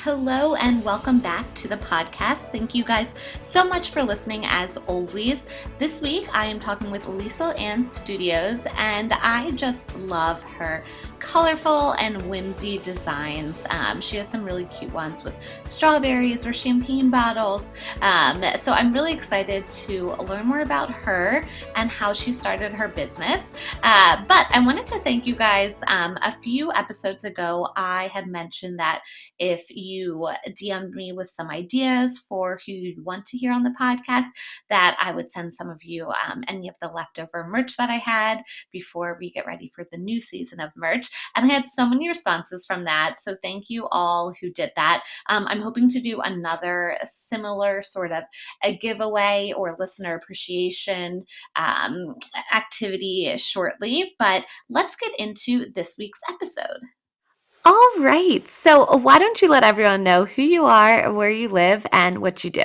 Hello and welcome back to the podcast. Thank you guys so much for listening as always. This week I am talking with Liesel Anne Studios and I just love her colorful and whimsy designs. She has some really cute ones with strawberries or champagne bottles. So I'm really excited to learn more about her and how she started her business. But I wanted to thank you guys. A few episodes ago, I had mentioned that if you DM'd me with some ideas for who you'd want to hear on the podcast, that I would send some of you any of the leftover merch that I had before we get ready for the new season of merch. And I had so many responses from that. So thank you all who did that. I'm hoping to do another similar sort of a giveaway or listener appreciation activity shortly. But let's get into this week's episode. All right. So why don't you let everyone know who you are, where you live, and what you do?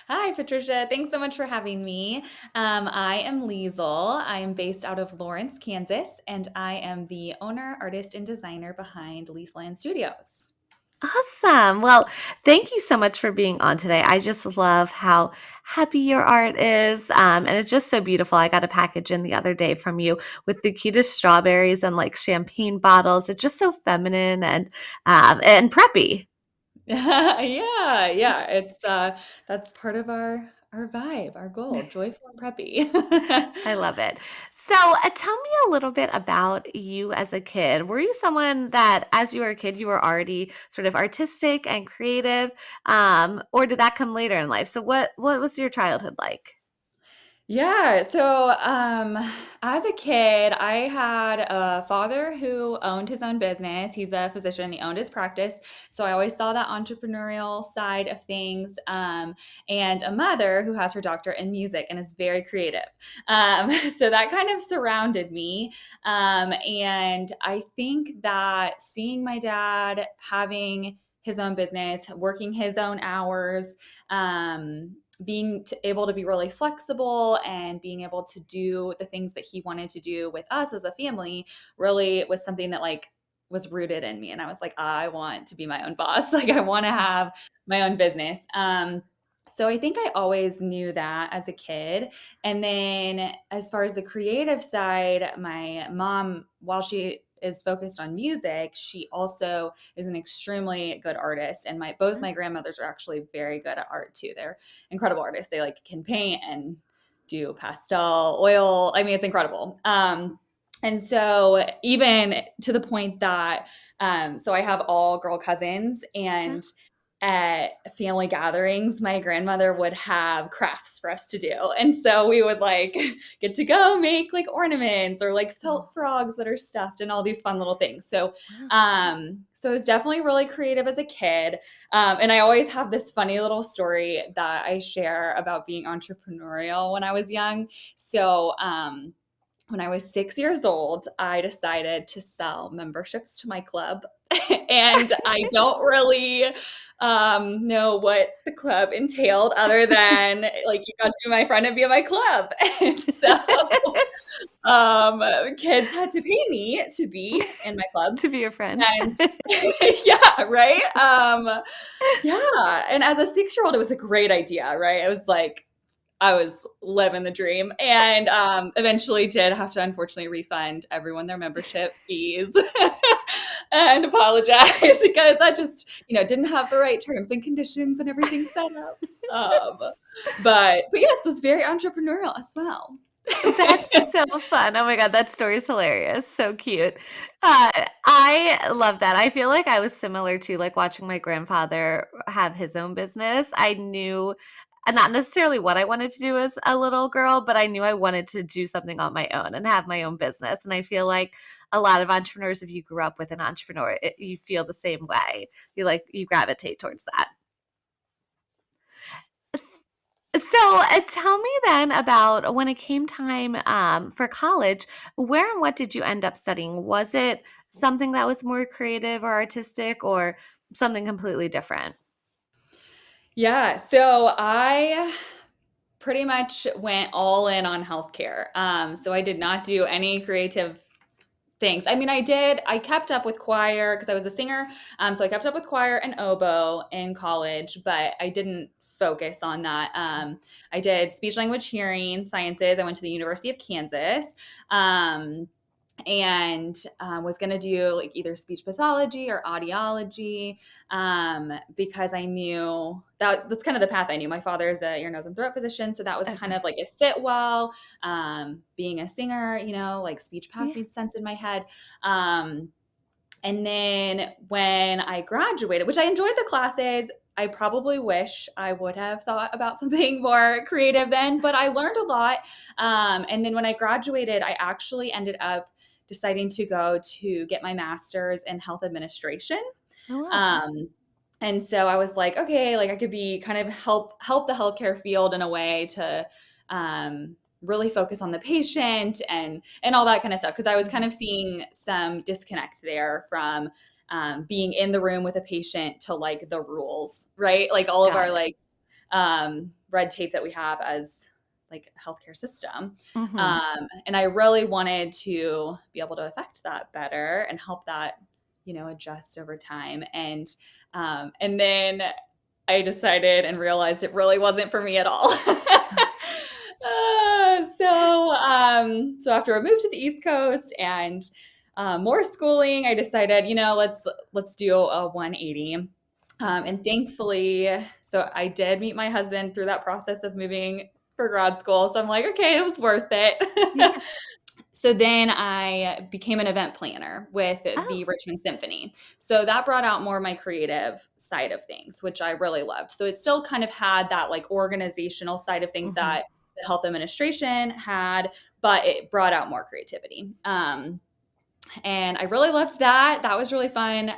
Hi, Patricia. Thanks so much for having me. I am Liesel. I am based out of Lawrence, Kansas, and I am the owner, artist, and designer behind Liesel Anne Studios. Awesome. Well, thank you so much for being on today. I just love how happy your art is. And it's just so beautiful. I got a package in the other day from you with the cutest strawberries and like champagne bottles. It's just so feminine and preppy. Yeah. It's that's part of our vibe, our goal, joyful and preppy. I love it. So, tell me a little bit about you as a kid. Were you someone that, as you were a kid, you were already sort of artistic and creative, or did that come later in life? So, what was your childhood like? Yeah. As a kid, I had a father who owned his own business. He's a physician. He owned his practice. So I always saw that entrepreneurial side of things. And a mother who has her doctorate in music and is very creative. So that kind of surrounded me. And I think that seeing my dad having his own business, working his own hours, able to be really flexible and being able to do the things that he wanted to do with us as a family really was something that was rooted in me. And I was like, I want to be my own boss. Like I want to have my own business. So I think I always knew that as a kid. And then as far as the creative side, my mom, while she is focused on music, she also is an extremely good artist. And both my grandmothers are actually very good at art too. They're incredible artists. They can paint and do pastel oil. I mean, it's incredible. And so even to the point that so I have all girl cousins, and at family gatherings, my grandmother would have crafts for us to do. And so we would get to go make ornaments or felt frogs that are stuffed and all these fun little things. So I was definitely really creative as a kid. And I always have this funny little story that I share about being entrepreneurial when I was young. When I was 6 years old, I decided to sell memberships to my club. And I don't really know what the club entailed other than you got to be my friend and be in my club. And so kids had to pay me to be in my club. To be your friend. And yeah, right. Yeah. And as a 6-year old, it was a great idea, right? It was I was living the dream, and eventually did have to unfortunately refund everyone their membership fees and apologize because that just didn't have the right terms and conditions and everything set up. But yes, it was very entrepreneurial as well. That's so fun. Oh my God, that story is hilarious. So cute. I love that. I feel like I was similar to like watching my grandfather have his own business. I knew not necessarily what I wanted to do as a little girl, but I knew I wanted to do something on my own and have my own business. And I feel like a lot of entrepreneurs, if you grew up with an entrepreneur, you feel the same way. You gravitate towards that. So, tell me then about when it came time for college, where and what did you end up studying? Was it something that was more creative or artistic or something completely different? Yeah, so I pretty much went all in on healthcare. So I did not do any creative Thanks. I mean, I kept up with choir because I was a singer. So I kept up with choir and oboe in college, but I didn't focus on that. I did speech language hearing sciences. I went to the University of Kansas. And was going to do like either speech pathology or audiology, because I knew that's kind of the path I knew. My father is a ear, nose, and throat physician, so that was kind Okay. of like it fit well. Being a singer, like speech path Yeah. made sense in my head. And then when I graduated, which I enjoyed the classes, I probably wish I would have thought about something more creative then, but I learned a lot. And then when I graduated, I actually ended up deciding to go to get my master's in health administration. Oh, wow. Um, and so I was like, okay, like I could be kind of help the healthcare field in a way to really focus on the patient and all that kind of stuff. Because I was kind Mhm. of seeing some disconnect there from being in the room with a patient to like the rules, right? Like all of Got our it. like red tape that we have as like a healthcare system. Hmm. And I really wanted to be able to affect that better and help that, adjust over time. And then I decided and realized it really wasn't for me at all. So after I moved to the East Coast and more schooling, I decided, let's do a 180. And thankfully, so I did meet my husband through that process of moving for grad school. So I'm like, okay, it was worth it. Yeah. So then I became an event planner with Oh. the Richmond Symphony. So that brought out more of my creative side of things, which I really loved. So it still kind of had that like organizational side of things Hmm. that the health administration had, but it brought out more creativity. And I really loved that. That was really fun.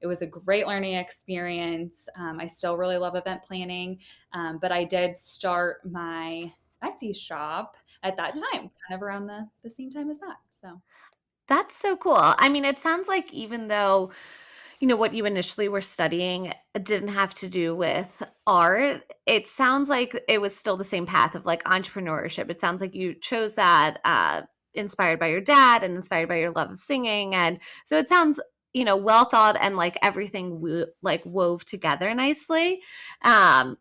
It was a great learning experience. I still really love event planning, but I did start my Etsy shop at that time, kind of around the same time as that. So That's so cool. I mean, it sounds like even though, what you initially were studying didn't have to do with art, it sounds like it was still the same path of like entrepreneurship. It sounds like you chose that inspired by your dad and inspired by your love of singing. And so it sounds, well thought and like everything like wove together nicely. Um,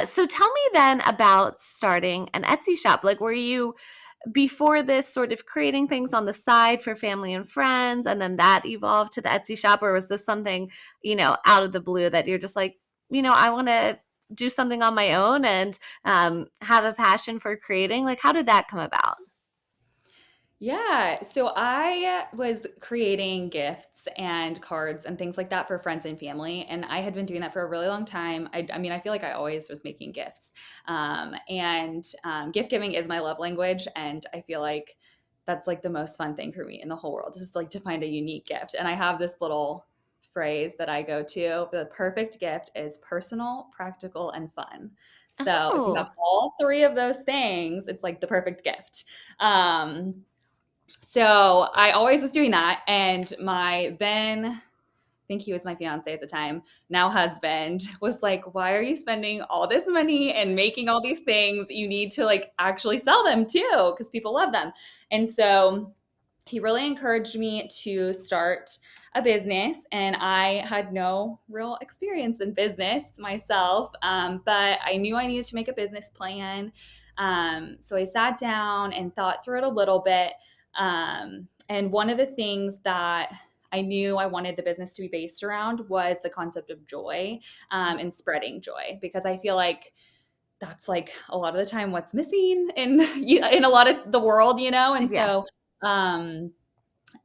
so tell me then about starting an Etsy shop. Like, were you before this sort of creating things on the side for family and friends, and then that evolved to the Etsy shop? Or was this something, out of the blue that you're just like, I want to do something on my own and have a passion for creating? Like, how did that come about? yeah, so I was creating gifts and cards and things like that for friends and family, and I had been doing that for a really long time. I mean, I feel like I always was making gifts, and gift giving is my love language, and I feel like that's like the most fun thing for me in the whole world, is like to find a unique gift. And I have this little phrase that I go to: the perfect gift is personal, practical, and fun. So if you have Oh, all three of those things, it's like the perfect gift. So I always was doing that. And my then, I think he was my fiance at the time, now husband, was like, why are you spending all this money and making all these things? You need to like actually sell them too, because people love them. And so he really encouraged me to start a business, and I had no real experience in business myself, but I knew I needed to make a business plan. So I sat down and thought through it a little bit. And one of the things that I knew I wanted the business to be based around was the concept of joy, and spreading joy, because I feel like that's like a lot of the time what's missing in a lot of the world, And yeah. so um,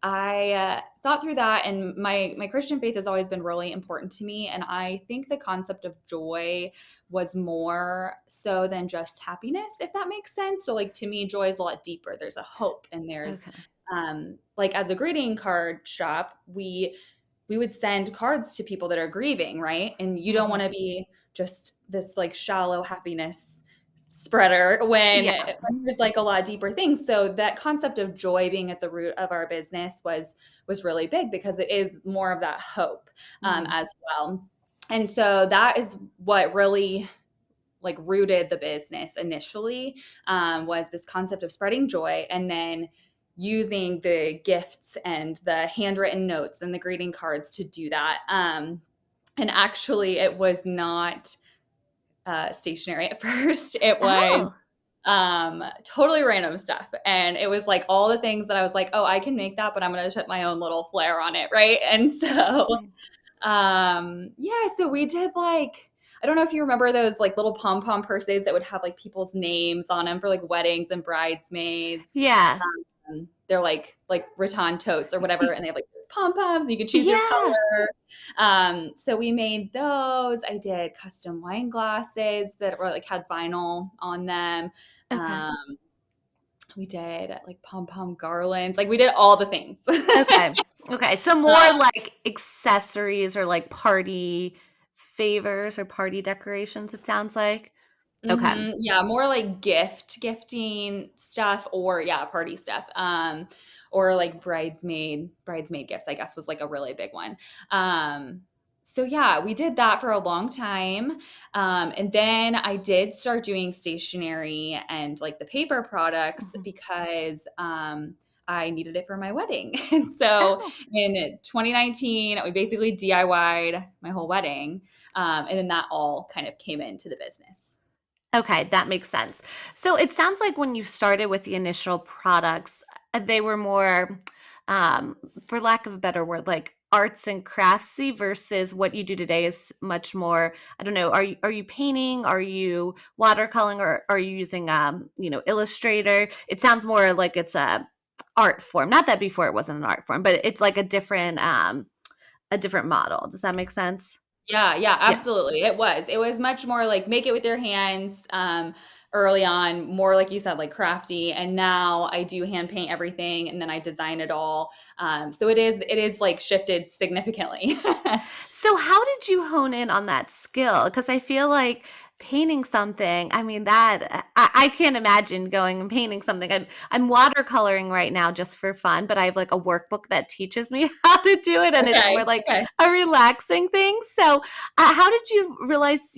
I thought through that, and my Christian faith has always been really important to me. And I think the concept of joy was more so than just happiness, if that makes sense. So, like to me, joy is a lot deeper. There's a hope, and there's Okay. like as a greeting card shop, we would send cards to people that are grieving, right? And you don't Mhm. want to be just this like shallow happiness spreader when Yeah. there's like a lot deeper things. So that concept of joy being at the root of our business was really big, because it is more of that hope, Mhm. as well. And so that is what really like rooted the business initially, was this concept of spreading joy. And then using the gifts and the handwritten notes and the greeting cards to do that. And actually, it was not stationery at first. It was Oh, totally random stuff. And it was like all the things that I was like, oh, I can make that, but I'm going to put my own little flair on it. Right. And so, interesting. yeah, so we did like, I don't know if you remember those like little pom pom purses that would have like people's names on them for like weddings and bridesmaids. Yeah. They're like rattan totes or whatever, and they have like pom poms. You could choose your Yeah. color. So we made those. I did custom wine glasses that were like had vinyl on them. Okay. Um, we did like pom pom garlands. Like we did all the things. Okay. Okay. So more like accessories or like party favors or party decorations, it sounds like. Okay. Yeah, more like gifting stuff or yeah, party stuff. Or like bridesmaid gifts, I guess was like a really big one. So yeah, we did that for a long time. And then I did start doing stationery and like the paper products Mhm. because I needed it for my wedding. And so Oh. in 2019, we basically DIY'd my whole wedding. And then that all kind of came into the business. Okay, that makes sense. So it sounds like when you started with the initial products, they were more, for lack of a better word, like arts and craftsy versus what you do today is much more, I don't know, are you painting? Are you watercoloring or are you using Illustrator? It sounds more like it's a art form. Not that before it wasn't an art form, but it's like a different model. Does that make sense? Yeah, Yeah. absolutely. It was. It was much more like make it with your hands, early on, more like you said, like crafty. And now I do hand paint everything and then I design it all. So it is like shifted significantly. So how did you hone in on that skill? Because I feel like painting something, I mean, that I can't imagine going and painting something. I'm watercoloring right now just for fun, but I have like a workbook that teaches me how to do it, and it's more Okay. like Okay. a relaxing thing. So, how did you realize,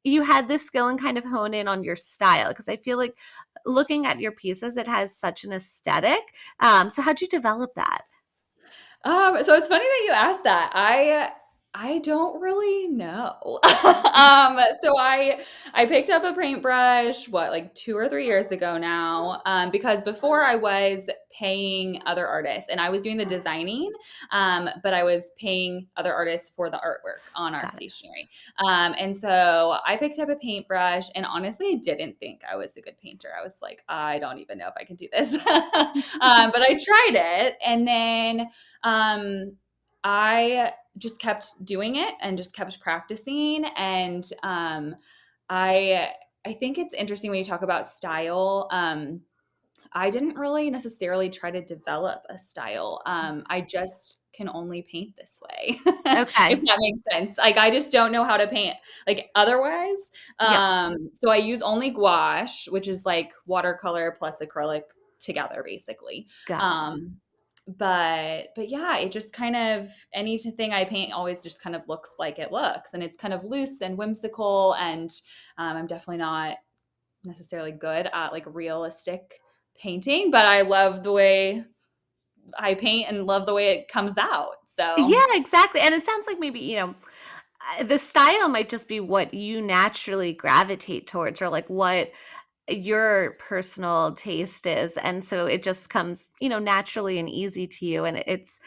you had this skill and kind of hone in on your style? Because I feel like looking at your pieces, it has such an aesthetic. So how'd you develop that? So it's funny that you asked that. I don't really know. So I picked up a paintbrush, what, like 2 or 3 years ago now, because before I was paying other artists and I was doing the designing, but I was paying other artists for the artwork on our Got it. stationery. And so I picked up a paintbrush and honestly didn't think I was a good painter. I was like, I don't even know if I can do this. But I tried it and then I just kept doing it and just kept practicing. And I I think it's interesting when you talk about style. I didn't really necessarily try to develop a style. I just can only paint this way, if Okay. that makes sense. Like I just don't know how to paint like otherwise. Yep. So I use only gouache, which is like watercolor plus acrylic together, basically. Got it. Um, but yeah, it just kind of anything I paint always just kind of looks like it looks, and it's kind of loose and whimsical. And I'm definitely not necessarily good at like realistic painting, but I love the way I paint and love the way it comes out. So, Yeah, exactly. And it sounds like maybe, the style might just be what you naturally gravitate towards or like what your personal taste is. And so it just comes, naturally and easy to you. And it's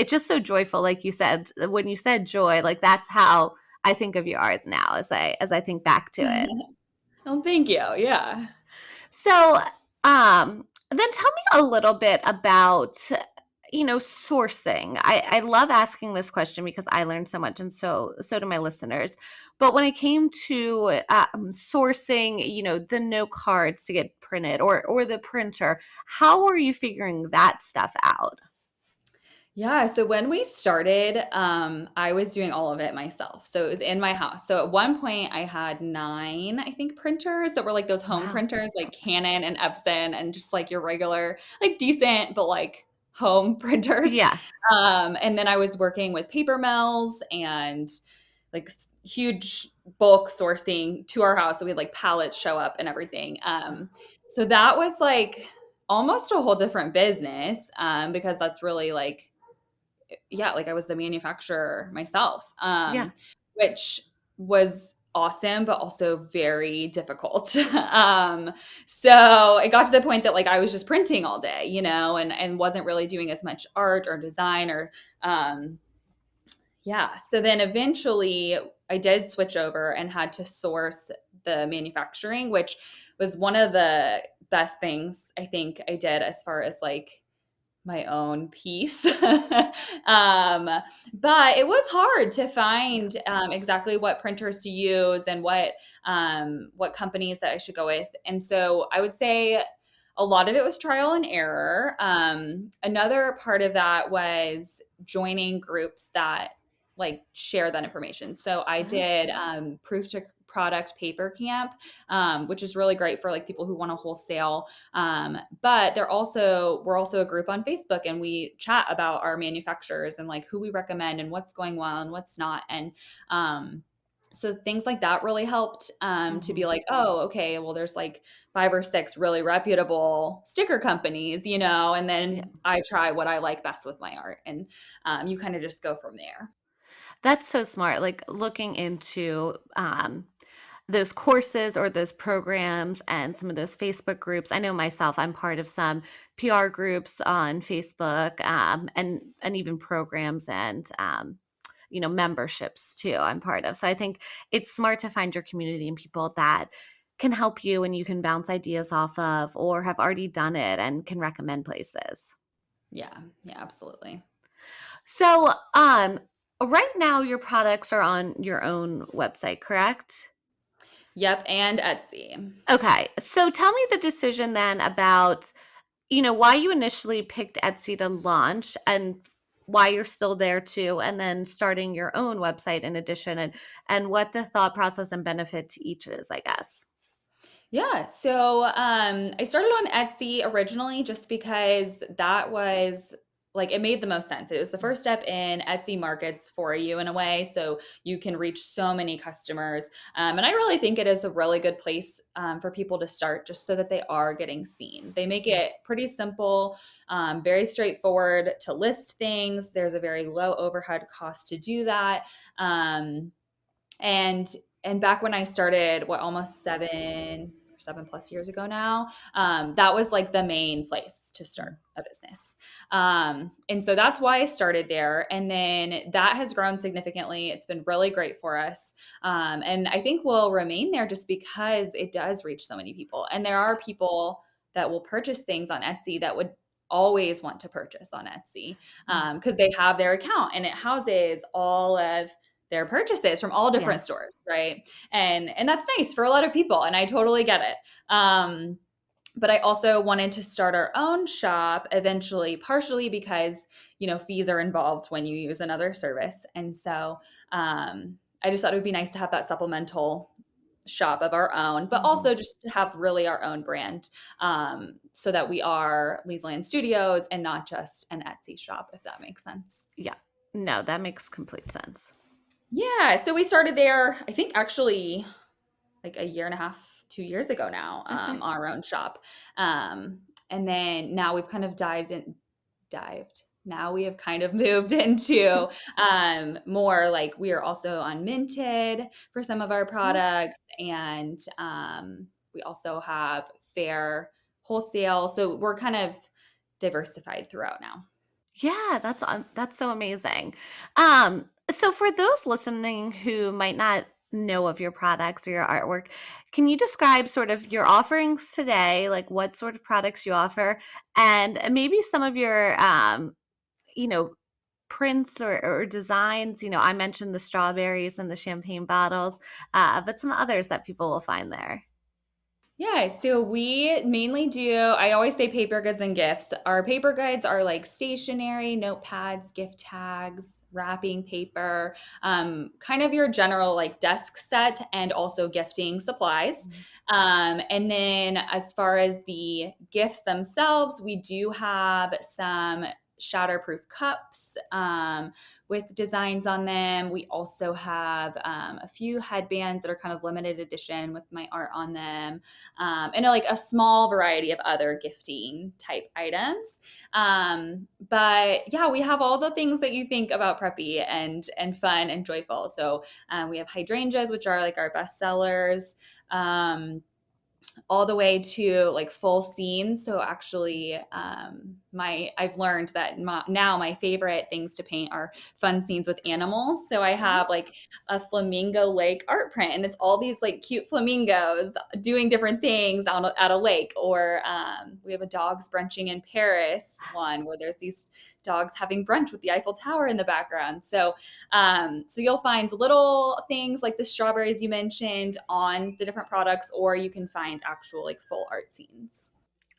just so joyful. Like you said, when you said joy, like that's how I think of your art now as I think back to it. well, thank you. Yeah. So, then tell me a little bit about, sourcing. I love asking this question because I learned so much, and so do my listeners. But when it came to sourcing, the note cards to get printed or the printer, how were you figuring that stuff out? Yeah, so when we started, I was doing all of it myself. So it was in my house. So at one point, I had 9, I think, printers that were like those home Wow. printers, like Canon and Epson, and just like your regular, like decent, but like home printers. Yeah. And then I was working with paper mills and like huge bulk sourcing to our house. So we had like pallets show up and everything. So that was like almost a whole different business, because that's really like, yeah, like I was the manufacturer myself, Yeah. which was awesome, but also very difficult. So it got to the point that like I was just printing all day, and wasn't really doing as much art or design or, um, yeah. So then eventually I did switch over and had to source the manufacturing, which was one of the best things I think I did as far as like my own piece. um, but it was hard to find exactly what printers to use and what companies that I should go with. And so I would say a lot of it was trial and error. Another part of that was joining groups that like share that information. So I Uh-huh. did proof to product paper camp, which is really great for like people who want to wholesale. But we're also a group on Facebook, and we chat about our manufacturers and like who we recommend and what's going well and what's not. And so things like that really helped, to be Mhm. like, oh, okay, well, there's like 5 or 6 really reputable sticker companies, and Yeah. then I try what I like best with my art, and you kind of just go from there. That's so smart. Like looking into those courses or those programs and some of those Facebook groups. I know myself, I'm part of some PR groups on Facebook, and even programs and memberships too. I'm part of. So I think it's smart to find your community and people that can help you and you can bounce ideas off of or have already done it and can recommend places. Yeah, yeah, absolutely. So, right now your products are on your own website, correct? Yep, and Etsy. Okay. So tell me the decision then about, why you initially picked Etsy to launch and why you're still there too, and then starting your own website in addition and what the thought process and benefit to each is, I guess. Yeah. So I started on Etsy originally just because that was like it made the most sense. It was the first step in Etsy markets for you in a way. So you can reach so many customers. And I really think it is a really good place for people to start just so that they are getting seen. They make Yeah. it pretty simple, very straightforward to list things. There's a very low overhead cost to do that. Um, and and back when I started, what, almost 7 plus years ago now, that was like the main place to Mm. start a business. And so that's why I started there. And then that has grown significantly. It's been really great for us. And I think we'll remain there just because it does reach so many people. And there are people that will purchase things on Etsy that would always want to purchase on Etsy, Mm. because they have their account and it houses all of their purchases from all Yeah. different stores, right? And that's nice for a lot of people, and I totally get it. But I also wanted to start our own shop eventually, partially because fees are involved when you use another service, and so I just thought it would be nice to have that supplemental shop of our own, but Mhm. also just to have really our own brand, so that we are Liesel Anne Studios and not just an Etsy shop, if that makes sense. Yeah. No, that makes complete sense. Yeah, so we started there, I think actually like a year and a half, 2 years ago now, Okay. our own shop. And then now we've kind of dived. Now we have kind of moved into more like we are also on Minted for some of our Oh, products. And we also have fair wholesale. So we're kind of diversified throughout now. yeah, that's so amazing. So for those listening who might not know of your products or your artwork, can you describe sort of your offerings today, like what sort of products you offer, and maybe some of your you know, prints or designs? I mentioned the strawberries and the champagne bottles, but some others that people will find there. Yeah, so we mainly do, I always say paper goods and gifts. Our paper goods are like stationery, notepads, gift tags, wrapping paper, kind of your general like desk set and also gifting supplies. Mhm. And then as far as the gifts themselves, we do have some shatterproof cups with designs on them. We also have a few headbands that are kind of limited edition with my art on them, and like a small variety of other gifting type items. But yeah, we have all the things that you think about preppy and fun and joyful. So we have hydrangeas, which are like our best sellers. All the way to like full scenes. So actually, I've learned that now my favorite things to paint are fun scenes with animals. So I have like a flamingo lake art print, and it's all these like cute flamingos doing different things at a lake. Or we have a dogs brunching in Paris one where there's these dogs having brunch with the Eiffel Tower in the background. So you'll find little things like the strawberries you mentioned on the different products, or you can find actual like full art scenes.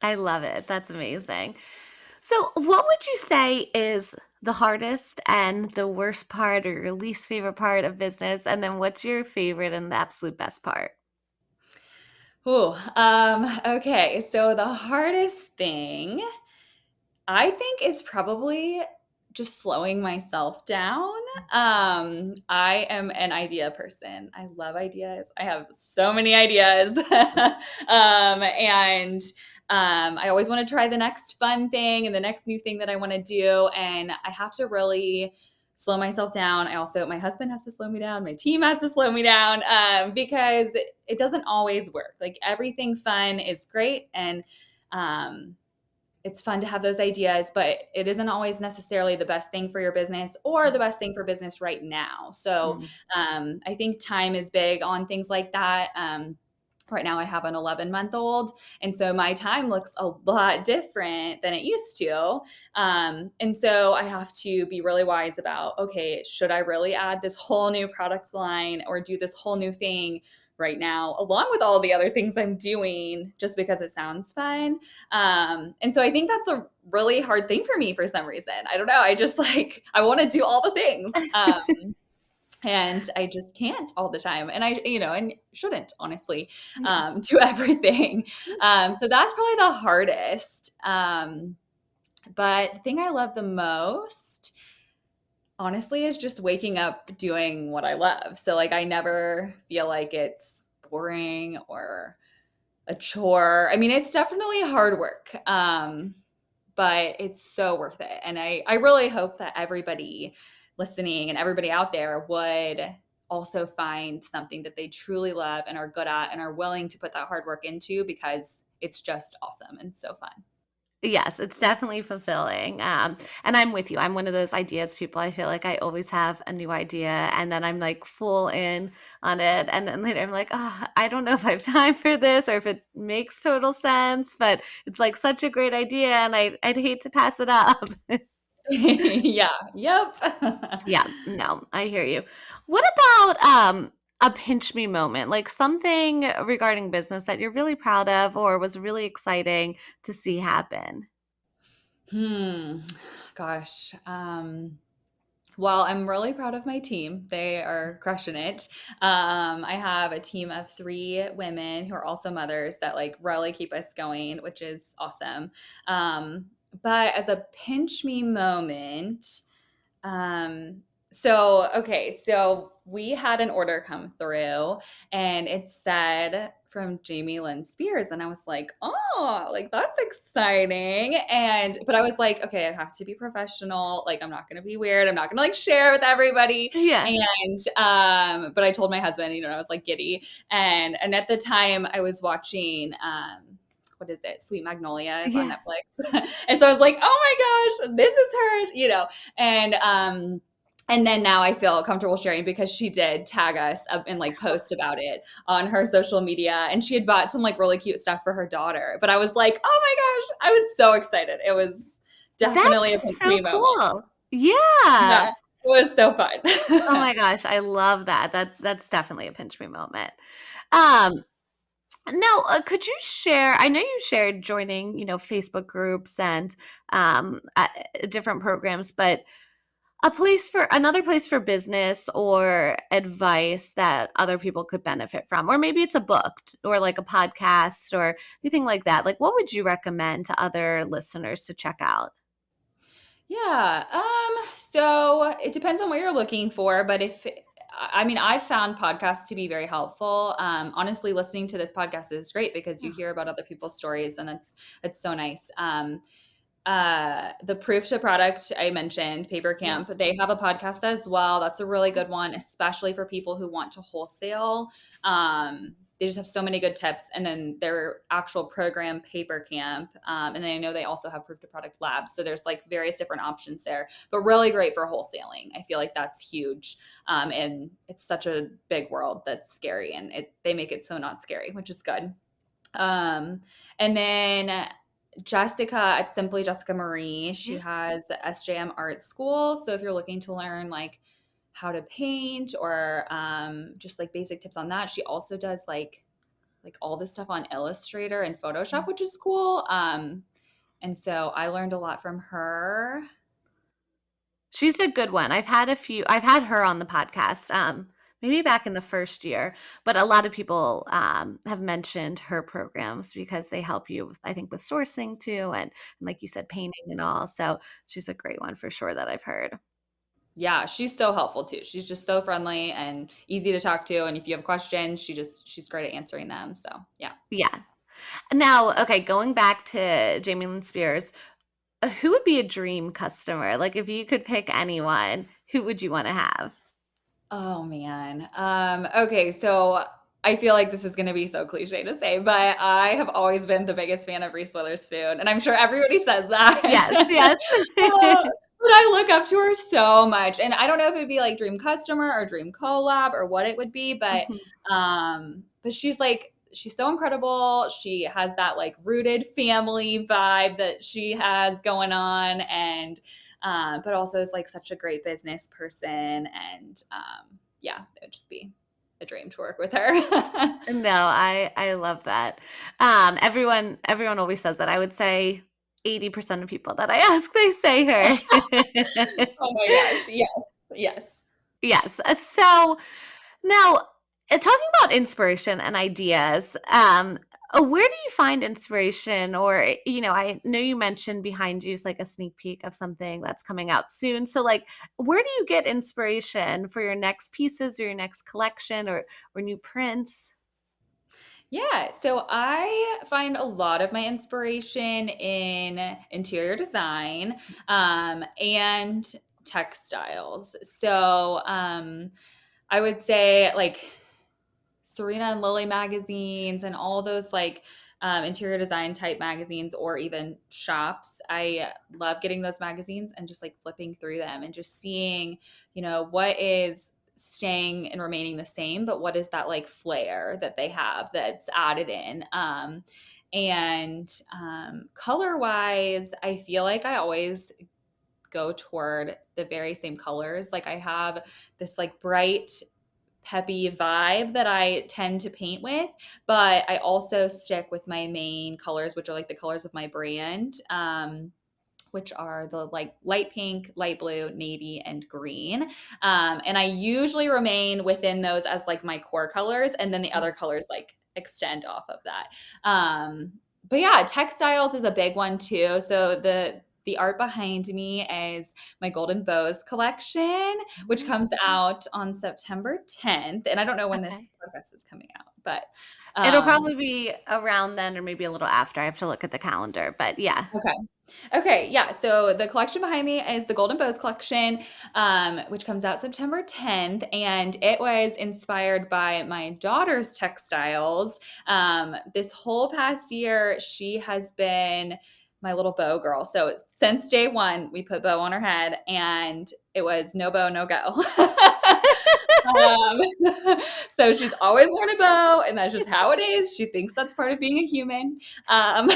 I love it. That's amazing. So, what would you say is the hardest and the worst part or your least favorite part of business? And then what's your favorite and the absolute best part? Okay. So the hardest thing I think is probably just slowing myself down. I am an idea person. I love ideas. I have so many ideas. And I always want to try the next fun thing and the next new thing that I want to do. And I have to really slow myself down. My husband has to slow me down. My team has to slow me down because it doesn't always work. Like everything fun is great. And, it's fun to have those ideas, but it isn't always necessarily the best thing for your business or the best thing for business right now. So I think time is big on things like that. Right now I have an 11-month-old. And so my time looks a lot different than it used to. And so I have to be really wise about, okay, should I really add this whole new product line or do this whole new thing right now, along with all the other things I'm doing just because it sounds fun. And so I think that's a really hard thing for me for some reason. I don't know. I just like, I want to do all the things. And I just can't all the time. And and shouldn't honestly, do everything. So that's probably the hardest. But the thing I love the most, honestly, is just waking up doing what I love. So like I never feel like it's boring or a chore. I mean, it's definitely hard work. But it's so worth it. And I really hope that everybody listening and everybody out there would also find something that they truly love and are good at and are willing to put that hard work into, because it's just awesome and so fun. Yes, it's definitely fulfilling. And I'm with you. I'm one of those ideas people. I feel like I always have a new idea and then I'm like full in on it. And then later I'm like, oh, I don't know if I have time for this or if it makes total sense, but it's like such a great idea and I'd hate to pass it up. Yeah. Yep. Yeah, no, I hear you. What about a pinch me moment, like something regarding business that you're really proud of or was really exciting to see happen? Hmm. Gosh. Well, I'm really proud of my team. They are crushing it. I have a team of 3 women who are also mothers that like really keep us going, which is awesome. But as a pinch me moment, um, so we had an order come through and it said from Jamie Lynn Spears. And I was like, oh, like that's exciting. But I was like, okay, I have to be professional. Like, I'm not going to be weird. I'm not going to like share with everybody. Yeah. But I told my husband, I was like giddy. And at the time I was watching, what is it? Sweet Magnolias on Yeah. Netflix. And so I was like, oh my gosh, this is her, and then now I feel comfortable sharing because she did tag us up and like post about it on her social media. And she had bought some like really cute stuff for her daughter. But I was like, oh my gosh, I was so excited. It was definitely a That's pinch so me moment. cool. Yeah, Yeah. it was so fun. Oh my gosh, I love that. That's definitely a pinch me moment. Um, Now, could you share? I know you shared joining, Facebook groups and different programs, but another place for business or advice that other people could benefit from, or maybe it's a book or like a podcast or anything like that. Like, what would you recommend to other listeners to check out? Yeah. So it depends on what you're looking for, but I mean, I've found podcasts to be very helpful. Honestly, listening to this podcast is great because you Oh, hear about other people's stories, and it's so nice. The proof to product I mentioned, Paper yeah. Camp, they have a podcast as well. That's a really good one, especially for people who want to wholesale. They just have so many good tips. And then their actual program, Paper Camp. And then I know they also have proof to product labs. So there's like various different options there, but really great for wholesaling. I feel like that's huge. And it's such a big world that's scary, and they make it so not scary, which is good. Um, and then Jessica at Simply Jessica Marie, she Yeah. has the SJM Art School. So if you're looking to learn like how to paint or just like basic tips on that, she also does like all this stuff on Illustrator and Photoshop, which is cool. And so I learned a lot from her. She's a good one. I've had her on the podcast, maybe back in the first year, but a lot of people have mentioned her programs because they help you with, I think, with sourcing too, and like you said, painting and all. So she's a great one for sure that I've heard. Yeah, she's so helpful too. She's just so friendly and easy to talk to. And if you have questions, she's great at answering them. So yeah. Yeah. Now, okay, going back to Jamie Lynn Spears, who would be a dream customer? Like if you could pick anyone, who would you want to have? Oh man. Okay, so I feel like this is going to be so cliche to say, but I have always been the biggest fan of Reese Witherspoon, and I'm sure everybody says Yes, that. yes. Uh, but I look up to her so much, and I don't know if it would be like dream customer or dream collab or what it would be, Mhm. but she's so incredible. She has that like rooted family vibe that she has going on, and but also is like such a great business person. And yeah, it would just be a dream to work with her. No, I love that. Everyone always says that. I would say 80% of people that I ask, they say her. Oh my gosh. Yes. Yes. Yes. So now, talking about inspiration and ideas, where do you find inspiration? Or, I know you mentioned behind you is like a sneak peek of something that's coming out soon. So, like, where do you get inspiration for your next pieces or your next collection or new prints? Yeah, so I find a lot of my inspiration in interior design and textiles. So I would say like Serena and Lily magazines and all those like interior design type magazines or even shops. I love getting those magazines and just like flipping through them and just seeing, what is staying and remaining the same, but what is that like flair that they have that's added in. And color wise, I feel like I always go toward the very same colors. Like I have this like bright peppy vibe that I tend to paint with, but I also stick with my main colors, which are like the colors of my brand. Which are the like light pink, light blue, navy, and green. And I usually remain within those as like my core colors, and then the other colors like extend off of that. But yeah, textiles is a big one too. So the art behind me is my Golden Bows collection, which Mhm. comes out on September 10th. And I don't know when this Okay. podcast is coming out, but It'll um, probably be around then or maybe a little after. I have to look at the calendar, but yeah. okay. Okay, yeah. So the collection behind me is the Golden Bows collection, which comes out September 10th, and it was inspired by my daughter's textiles. This whole past year, she has been my little bow girl. So since day one, we put bow on her head, and it was no bow, no go. Um, so she's always worn a bow, and that's just how it is. She thinks that's part of being a human. Um,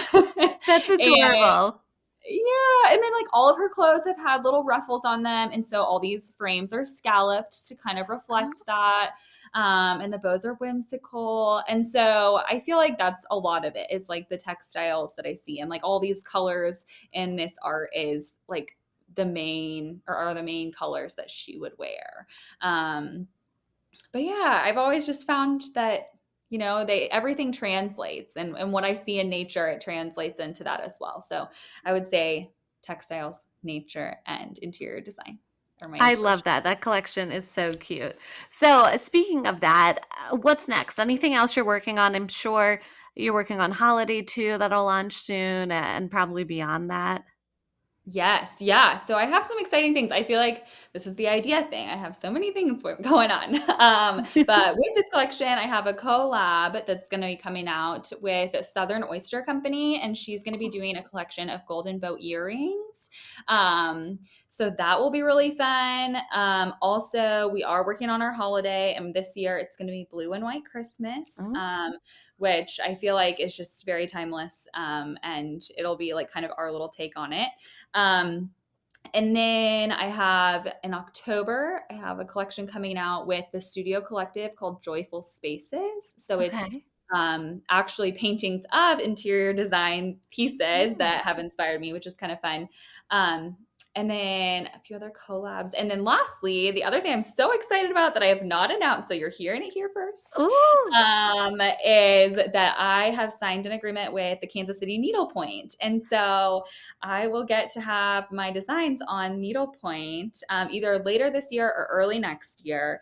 That's and adorable. yeah, and then, like, all of her clothes have had little ruffles on them, and so all these frames are scalloped to kind of reflect that, and the bows are whimsical, and so I feel like that's a lot of it. It's, like, the textiles that I see, and, like, all these colors in this art is, like, the main or are the main colors that she would wear. But yeah, I've always just found that, they everything translates, and what I see in nature, it translates into that as well. So I would say textiles nature and interior design are my I love inspiration. that. That collection is so cute. So, speaking of that, what's next? Anything else you're working on? I'm sure you're working on holiday too, that'll launch soon, and probably beyond that. Yes, yeah. So I have some exciting things. I feel like this is the idea thing. I have so many things going on. But with this collection, I have a collab that's going to be coming out with Southern Oyster Company, and she's going to be doing a collection of golden bow earrings. Um, so that will be really fun. Also, we are working on our holiday, and this year it's going to be blue and white Christmas. Mm, Which I feel like is just very timeless. And it'll be like kind of our little take on it. Um, and then I have in October, I have a collection coming out with the Studio Collective called Joyful Spaces. So it's okay. actually paintings of interior design pieces Mm. that have inspired me, which is kind of fun. Um, and then a few other collabs. And then lastly, the other thing I'm so excited about that I have not announced, so you're hearing it here first, Ooh. is that I have signed an agreement with the Kansas City Needlepoint. And so I will get to have my designs on Needlepoint either later this year or early next year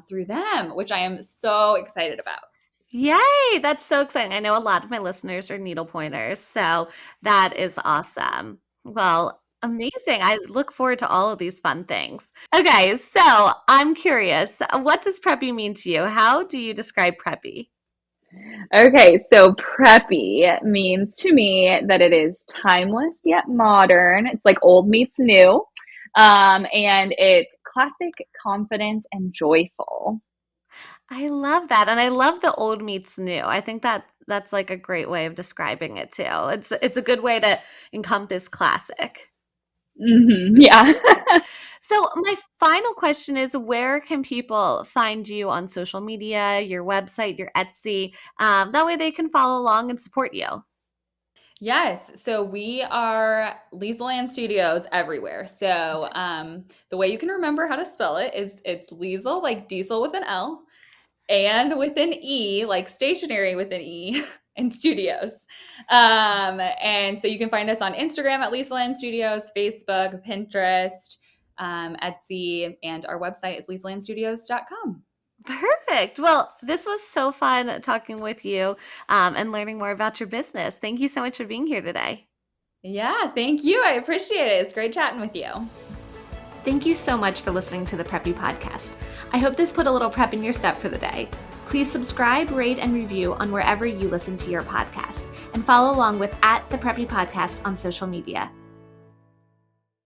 through them, which I am so excited about. Yay! That's so exciting. I know a lot of my listeners are needle pointers, so that is awesome. Well, amazing. I look forward to all of these fun things. Okay, so I'm curious, what does preppy mean to you? How do you describe preppy? Okay, so preppy means to me that it is timeless yet modern. It's like old meets new. And it's classic, confident, and joyful. I love that, and I love the old meets new. I think that that's like a great way of describing it too. It's a good way to encompass classic. Yeah. So my final question is, where can people find you on social media, your website, your Etsy? That way they can follow along and support you. Yes. So we are Liesel Anne Studios everywhere. So the way you can remember how to spell it is it's Liesel, like diesel with an L, and with an E, like stationary with an E, and studios. And so you can find us on Instagram at Liesel Anne Studios, Facebook, Pinterest, Etsy, and our website is lieselandstudios.com. Perfect. Well, this was so fun talking with you and learning more about your business. Thank you so much for being here today. Yeah, thank you. I appreciate it. It's great chatting with you. Thank you so much for listening to the Preppy Podcast. I hope this put a little prep in your step for the day. Please subscribe, rate, and review on wherever you listen to your podcast, and follow along with @the Preppy Podcast on social media.